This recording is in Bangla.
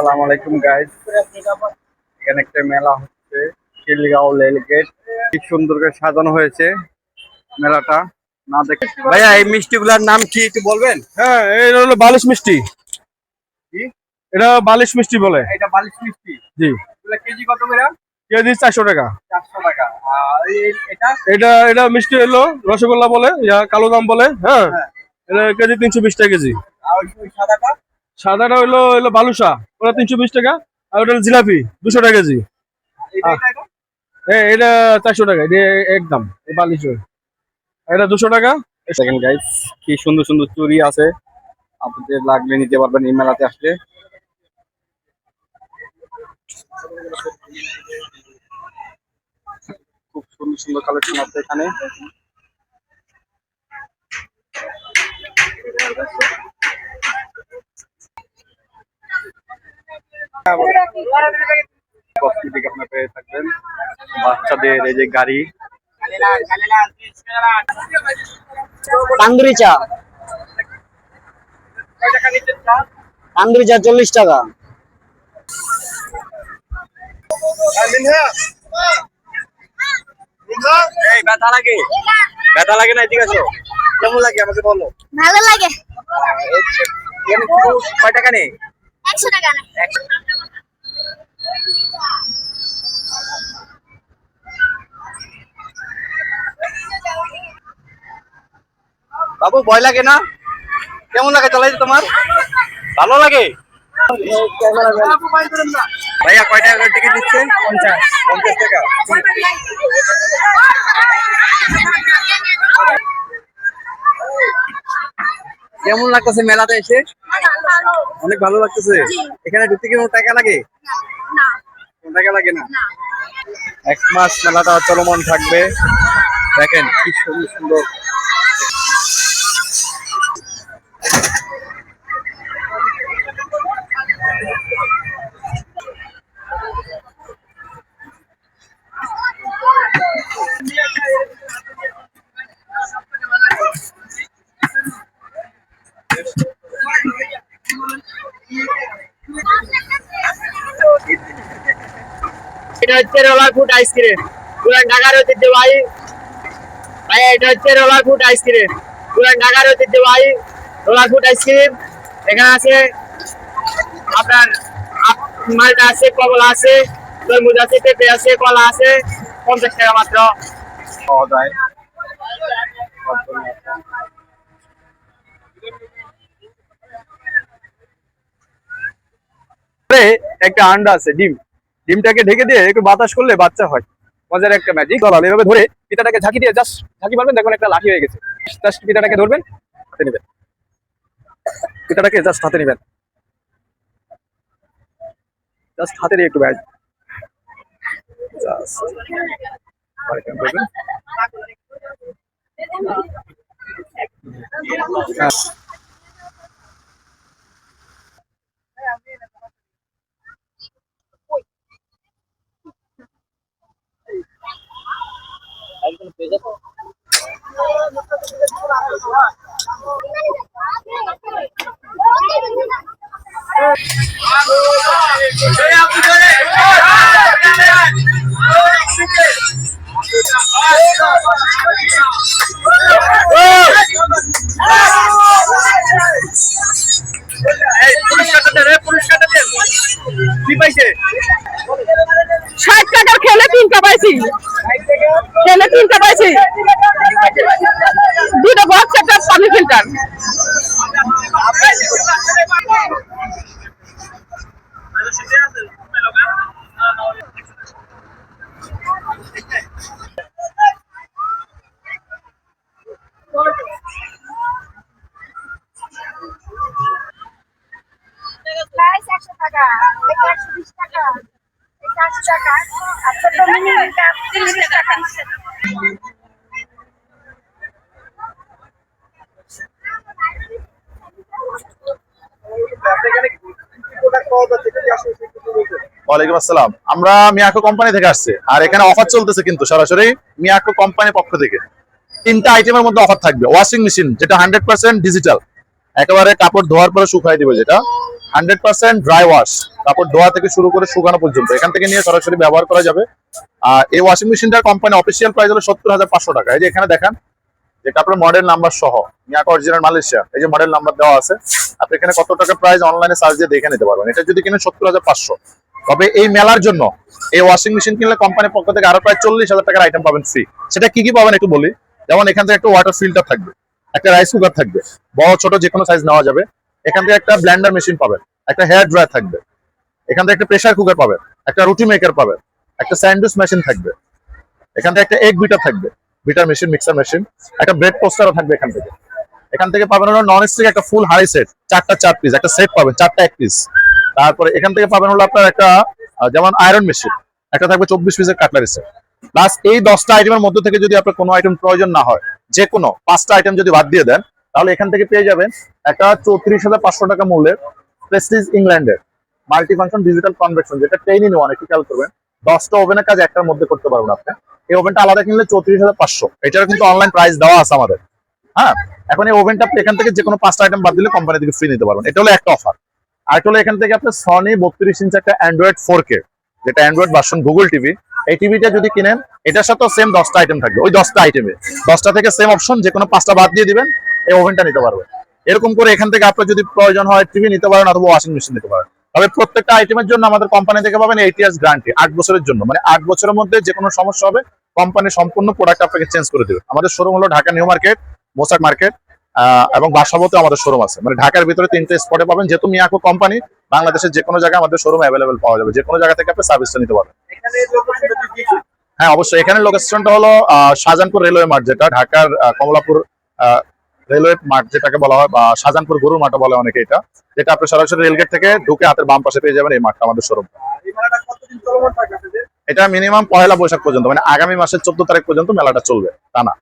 আসসালামু আলাইকুম গাইস। এখানে একটা মেলা হচ্ছে, শিলগাঁও রেলগেট। কি সুন্দর করে সাজানো হয়েছে মেলাটা, না দেখে। ভাইয়া এই মিষ্টিগুলোর নাম কি একটু বলবেন? হ্যাঁ, এটা হলো বালিশ মিষ্টি। কি এটা বালিশ মিষ্টি বলে। এটা বালিশ মিষ্টি? জি। এগুলা কেজি কত করে? কেজি 400 টাকা। 400 টাকা। আর এটা এটা এটা মিষ্টি হলো রসগোল্লা বলে, কালো জাম বলে। হ্যাঁ, হ্যাঁ। এটা কেজি 320 টাকা কেজি। আর ওই সাদাটা? সাদাটা হলো বালুসা, ওটা 320 টাকা। আর ওটা হলো জিলাপি 200 টাকা কেজি। এটা এটা 400 টাকা, এটা একদম এই বালিশ। এটা 200 টাকা। দেখেন গাইস, কি সুন্দর সুন্দর চুড়ি আছে, আপনাদের লাগলে নিতে পারবেন এই মেলাতে আসলে। খুব সুন্দর সুন্দর কালেকশন আছে এখানে। কসমেটিক আপনার পেয়ে থাকবেন, বাচ্চাদের এই যে গাড়ি। তান্দুরি চা, তান্দুরি চা 40 টাকা। এই ব্যথা লাগে? ব্যথা লাগে না? ঠিক আছে, কেমন লাগে আমাকে বলো। ভালো লাগে। কয় টাকা নেই? 100 টাকা না। বাবু ভয় লাগে না? কেমন লাগে চালাইতে তোমার? ভালো লাগে? ভাইয়া কয় টাকা করে টিকিট দিচ্ছে? 50 টাকা। কেমন লাগতেছে মেলাতে এসে? অনেক ভালো লাগতেছে। এখানে ঢুকতে কি কোনো টাকা লাগে? না। কোনো টাকা লাগে না। 1 মাস মেলাটা চলমান থাকবে। দেখেন কি সুন্দর সুন্দর। এটা হচ্ছে রোলার ফুড আইসক্রিম, পুরান ঢাকার ঐতিহ্যবাহী। ভাই এটা হচ্ছে রোলার ফুড আইসক্রিম, পুরান ঢাকার ঐতিহ্যবাহী রোলার ফুড আইসক্রিম। এখানে আছে আপনার মালটা আছে, কমলা আছে, তরমুজ আছে, পেঁপে আছে, কলা আছে। 50 টাকা মাত্র। পাওয়া যায়। একটা আন্ডা আছে, ডিমটাকে ঢেকে দিয়ে একটু বাতাস করলে বাচ্চা হয়। মজার একটা ম্যাজিক। গলাল এভাবে ধরে পিতাটাকে ঝাঁকি দিয়ে জাস্ট ঝাঁকি মারবেন, দেখুন একটা লাঠি হয়ে গেছে। জাস্ট পিতাটাকে ধরবেন, হাতে নেবেন, পিতাটাকে জাস্ট হাতে নেবেন, জাস্ট হাতে দিয়ে একটু ব্যাস জাস্ট করবেন। হ্যাঁ। কি পাইছে? 60 টাকার খেলে 3টা পাইছি, খেলে 3টা পাইছি, 2টা বক্স, একটা পানি ফিল্টার। প্রাইস 100 টাকা, এটা 120 টাকা, এটা 80 টাকা, আর ছোট মিনি কাপ 30 টাকা। ওয়ালাইকুম আসসালাম। আমরা মিয়াকো কোম্পানি থেকে আসছি, আর এখানে অফার চলতেছে কিন্তু সরাসরি মিয়াকো কোম্পানির পক্ষ থেকে 3টা আইটেমের মধ্যে অফার থাকবে। ওয়াশিং মেশিন যেটা 100% ডিজিটাল, একেবারে কাপড় ধোয়ার পরে শুকাই দিবে, যেটা 100% ড্রাই ওয়াশ, তারপর ধোয়া থেকে শুরু করে শুকানো পর্যন্ত এখান থেকে নিয়ে সরাসরি ব্যবহার করা যাবে। আর এই ওয়াশিং মেশিনটার কোম্পানি অফিসিয়াল প্রাইস হলো 70,500 টাকা। এই যে এখানে দেখেন, যেটা আপনার মডেল নাম্বার সহ মিয়াকো অরিজিনাল মালয়েশিয়া, এই যে মডেল নাম্বার দেওয়া আছে। আপনি এখানে কত টাকা প্রাইস অনলাইনে সার্চ দিয়ে দেখে নিতে পারবেন। এটা যদি কিনেন 70,500। তবে এই মেলার জন্য এই ওয়াশিং মেশিন কিনলে কোম্পানির পক্ষ থেকে আরো প্রায় 40,000 টাকার আইটেম পাবেন ফ্রি। সেটা কি কি পাবেন একটু বলি। যেমন এখান থেকে একটা ওয়াটার ফিল্টার থাকবে, একটা রাইস কুকার থাকবে, বড় ছোট যে কোনো সাইজ নেওয়া যাবে। এখান থেকে একটা ব্লেন্ডার মেশিন পাবেন, একটা হেয়ার ড্রায়ার থাকবে, এখান থেকে একটা প্রেসার কুকার পাবেন, একটা রুটি মেকার পাবেন, একটা স্যান্ডউইচ মেশিন থাকবে, এখান থেকে একটা এগ বিটার থাকবে, বিটার মেশিন, মিক্সার মেশিন, একটা ব্রেড টোস্টারও থাকবে এখান থেকে। এখান থেকে পাবেন হলো নন স্টিক একটা ফুল হাঁড়ি সেট, 4টা 4 পিস, একটা সেট পাবেন 4টা 1 পিস। তারপরে এখান থেকে পাবেন হলো আপনার একটা যেমন আয়রন মেশিন, একটা থাকবে 24 পিসের কাটলারি সেট। প্লাস এই 10টা আইটেমের মধ্যে থেকে যদি আপনার কোনো আইটেম প্রয়োজন না হয়, যে কোনো 5টা আইটেম যদি বাদ দিয়ে দেন, তাহলে এখান থেকে পেয়ে যাবেন একটা 34,500 টাকা মূল্যের প্রেস্টিজ ইংল্যান্ডের মাল্টি ফাংশন ডিজিটাল কনভেকশন, যেটা 10 in 1, একটু খেয়াল করবেন। 10টা ওভেনের কাজ একটার মধ্যে করতে পারবেন আপনি। এই ওভেনটা আলাদা কিনলে 34,500। এটার কিন্তু অনলাইন প্রাইস দেওয়া আছে আমাদের। হ্যাঁ, এখন এই ওভেনটা আপনি এখান থেকে যে কোনো 5টা আইটেম বাদ দিলে কোম্পানি থেকে ফ্রি নিতে পারবেন। এটা হলো একটা অফার। আর এটা হলো এখান থেকে আপনি সনি 32 ইঞ্চি একটা অ্যান্ড্রয়েড 4K, যেটা অ্যান্ড্রয়েড ভার্সন গুগল টিভি, এই টিভিটা যদি কিনেন এটার সাথেও সেম 10টা আইটেম থাকবে। ওই 10টা আইটেমে 10টা থেকে সেম অপশন, যে কোনো 5টা বাদ দিয়ে দিবেন, এই ওভেনটা নিতে পারবেন। এরকম করে এখান থেকে আপনার যদি প্রয়োজন হয় টিভি নিতে পারেন অথবা ওয়াশিং মেশিন নিতে পারেন। তবে প্রত্যেকটা আইটেমের জন্য আমাদের কোম্পানি থেকে পাবেন 8 ইয়ার্স গ্যারান্টি, 8 বছরের জন্য। মানে 8 বছরের মধ্যে যে কোনো সমস্যা হবে কোম্পানি সম্পূর্ণ প্রোডাক্ট আপনাকে চেঞ্জ করে দেবে। আমাদের শোরুম হলো Dhaka new market, Mossack market এবং বাসাবোতে আমাদের শোরুম আছে। মানে ঢাকার ভিতরে 3টে স্পটে পাবেন। যেহেতু মিয়াকো কোম্পানি, বাংলাদেশের যে কোনো জায়গায় আমাদের শোরুম অ্যাভেলেবেল পাওয়া যাবে। যে কোনো জায়গা থেকে আপনি সার্ভিসটা নিতে পারবেন। হ্যাঁ, অবশ্যই। এখানে লোকেশনটা হলো শাহজাহানপুর রেলওয়ে মাঠ, যেটা ঢাকার কমলাপুর রেলওয়ে মাঠ যেটাকে বলা হয়, বা শাহজাহানপুর গরুর মাঠও বলে অনেকে এটা, যেটা আপনি সরাসরি রেলগেট থেকে ঢুকে হাতের বাম পাশে পেয়ে যাবেন এই মাঠটা, আমাদের শোরুম। এটা মিনিমাম 1 বৈশাখ পর্যন্ত, মানে আগামী মাসের 14 তারিখ পর্যন্ত মেলাটা চলবে টানা।